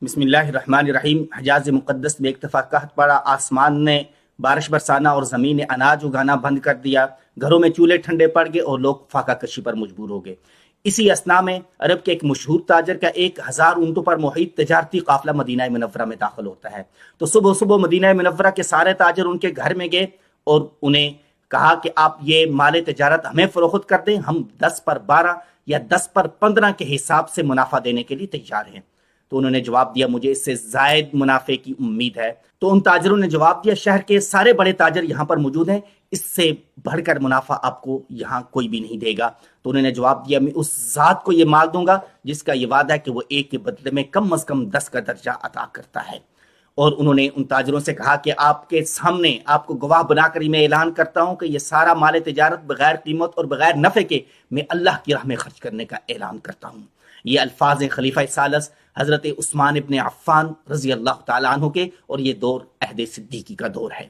بسم اللہ الرحمن الرحیم۔ حجاز مقدس میں ایک دفعہ قحط پڑا، آسمان نے بارش برسانا اور زمین نے اناج اگانا بند کر دیا، گھروں میں چولہے ٹھنڈے پڑ گئے اور لوگ فاقہ کشی پر مجبور ہو گئے۔ اسی اسنا میں عرب کے ایک مشہور تاجر کا 1000 اونٹوں پر محیط تجارتی قافلہ مدینہ منورہ میں داخل ہوتا ہے۔ تو صبح صبح مدینہ منورہ کے سارے تاجر ان کے گھر میں گئے اور انہیں کہا کہ آپ یہ مال تجارت ہمیں فروخت کر دیں، ہم 10 پر 12 یا 10 پر 15 کے حساب سے منافع دینے کے لیے تیار ہیں۔ تو انہوں نے جواب دیا مجھے اس سے زائد منافع کی امید ہے۔ تو ان تاجروں نے جواب دیا شہر کے سارے بڑے تاجر یہاں پر موجود ہیں، اس سے بڑھ کر منافع آپ کو یہاں کوئی بھی نہیں دے گا۔ تو انہوں نے جواب دیا میں اس ذات کو یہ مال دوں گا جس کا یہ وعدہ ہے کہ وہ ایک کے بدلے میں کم از کم 10 کا درجہ عطا کرتا ہے۔ اور انہوں نے ان تاجروں سے کہا کہ آپ کے سامنے آپ کو گواہ بنا کر میں اعلان کرتا ہوں کہ یہ سارا مال تجارت بغیر قیمت اور بغیر نفع کے میں اللہ کی راہ میں خرچ کرنے کا اعلان کرتا ہوں۔ یہ الفاظ خلیفہ ثالث حضرت عثمان ابن عفان رضی اللہ تعالیٰ عنہ کے، اور یہ دور عہد صدیقی کا دور ہے۔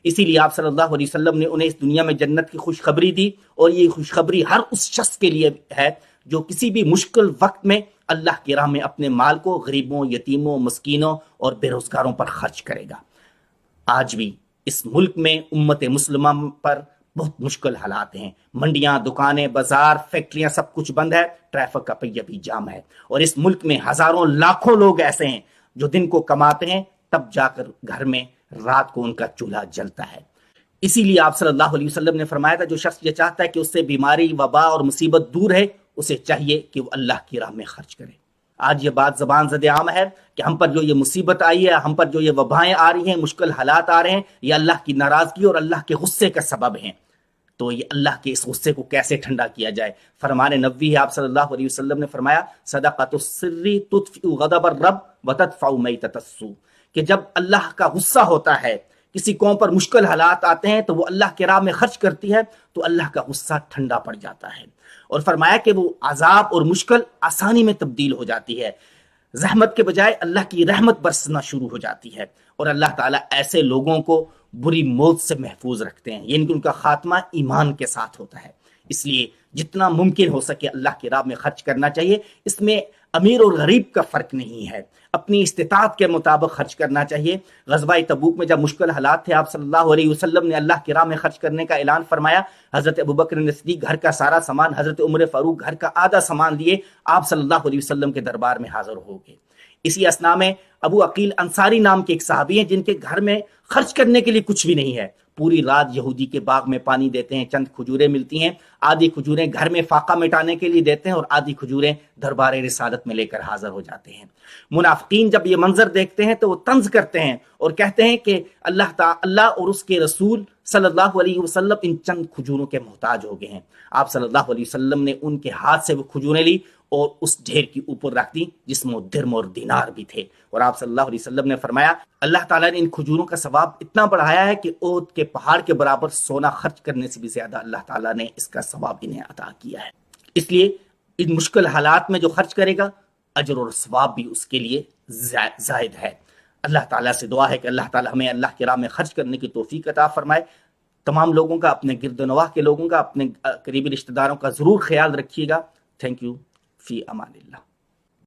اسی لیے آپ صلی اللہ علیہ وسلم نے انہیں اس دنیا میں جنت کی خوشخبری دی، اور یہ خوشخبری ہر اس شخص کے لیے ہے جو کسی بھی مشکل وقت میں اللہ کی راہ میں اپنے مال کو غریبوں، یتیموں، مسکینوں اور بے روزگاروں پر خرچ کرے گا۔ آج بھی اس ملک میں امت مسلمہ پر بہت مشکل حالات ہیں، منڈیاں، دکانیں، بازار، فیکٹریاں سب کچھ بند ہے، ٹریفک کا پہیہ بھی جام ہے، اور اس ملک میں ہزاروں لاکھوں لوگ ایسے ہیں جو دن کو کماتے ہیں تب جا کر گھر میں رات کو ان کا چولہا جلتا ہے۔ اسی لیے آپ صلی اللہ علیہ وسلم نے فرمایا تھا جو شخص یہ چاہتا ہے کہ اس سے بیماری، وبا اور مصیبت دور ہے، اسے چاہیے کہ وہ اللہ کی راہ میں خرچ کرے۔ آج یہ بات زبان زد عام ہے کہ ہم پر جو یہ مصیبت آئی ہے، ہم پر جو یہ وبائیں آ رہی ہیں، مشکل حالات آ رہے ہیں، یہ اللہ کی ناراضگی اور اللہ کے غصے کا سبب ہیں۔ تو یہ اللہ کے اس غصے کو کیسے ٹھنڈا کیا جائے؟ فرمان نبوی ہے، آپ صلی اللہ علیہ وسلم نے فرمایا صدقۃ السر تطفئ غضب الرب وتدفع میتۃ السوء، کہ جب اللہ کا غصہ ہوتا ہے، کسی قوم پر مشکل حالات آتے ہیں تو وہ اللہ کے راہ میں خرچ کرتی ہے تو اللہ کا غصہ ٹھنڈا پڑ جاتا ہے، اور فرمایا کہ وہ عذاب اور مشکل آسانی میں تبدیل ہو جاتی ہے، زحمت کے بجائے اللہ کی رحمت برسنا شروع ہو جاتی ہے، اور اللہ تعالیٰ ایسے لوگوں کو بری موت سے محفوظ رکھتے ہیں، یعنی کہ ان کا خاتمہ ایمان کے ساتھ ہوتا ہے۔ اس لیے جتنا ممکن ہو سکے اللہ کی راہ میں خرچ کرنا چاہیے، اس میں امیر اور غریب کا فرق نہیں ہے، اپنی استطاعت کے مطابق خرچ کرنا چاہیے۔ غزوہ تبوک میں جب مشکل حالات تھے، آپ صلی اللہ علیہ وسلم نے اللہ کی راہ میں خرچ کرنے کا اعلان فرمایا۔ حضرت ابوبکر صدیق گھر کا سارا سامان، حضرت عمر فاروق گھر کا آدھا سامان لیے آپ صلی اللہ علیہ وسلم کے دربار میں حاضر ہو گئے۔ اسی اسنا میں ابو عقیل انصاری نام کے ایک صحابی ہیں جن کے گھر میں خرچ کرنے کے لیے کچھ بھی نہیں ہے، پوری رات یہودی کے باغ میں پانی دیتے ہیں، چند کھجوریں ملتی ہیں، آدھی کھجوریں گھر میں فاقہ مٹانے کے لیے دیتے ہیں اور آدھی کھجوریں دربار رسالت میں لے کر حاضر ہو جاتے ہیں۔ منافقین جب یہ منظر دیکھتے ہیں تو وہ طنز کرتے ہیں اور کہتے ہیں کہ اللہ اور اس کے رسول صلی اللہ علیہ وسلم ان چند کھجوروں کے محتاج ہو گئے ہیں۔ آپ صلی اللہ علیہ وسلم نے ان کے ہاتھ سے وہ کھجوریں لی اور اس ڈھیر کی اوپر رکھ دی جس میں درم اور دینار بھی تھے، اور آپ صلی اللہ علیہ وسلم نے فرمایا اللہ تعالیٰ نے ان کھجوروں کا ثواب اتنا بڑھایا ہے کہ اود کے پہاڑ کے برابر سونا خرچ کرنے سے بھی زیادہ اللہ تعالیٰ نے اس کا ثواب انہیں عطا کیا ہے۔ اس لیے ان مشکل حالات میں جو خرچ کرے گا اجر اور ثواب بھی اس کے لیے زائد ہے۔ اللہ تعالیٰ سے دعا ہے کہ اللہ تعالیٰ ہمیں اللہ کی راہ میں خرچ کرنے کی توفیق عطا فرمائے۔ تمام لوگوں کا، اپنے گرد و نواح کے لوگوں کا، اپنے قریبی رشتہ داروں کا ضرور خیال رکھیے گا۔ تھینک یو، فی امان اللہ۔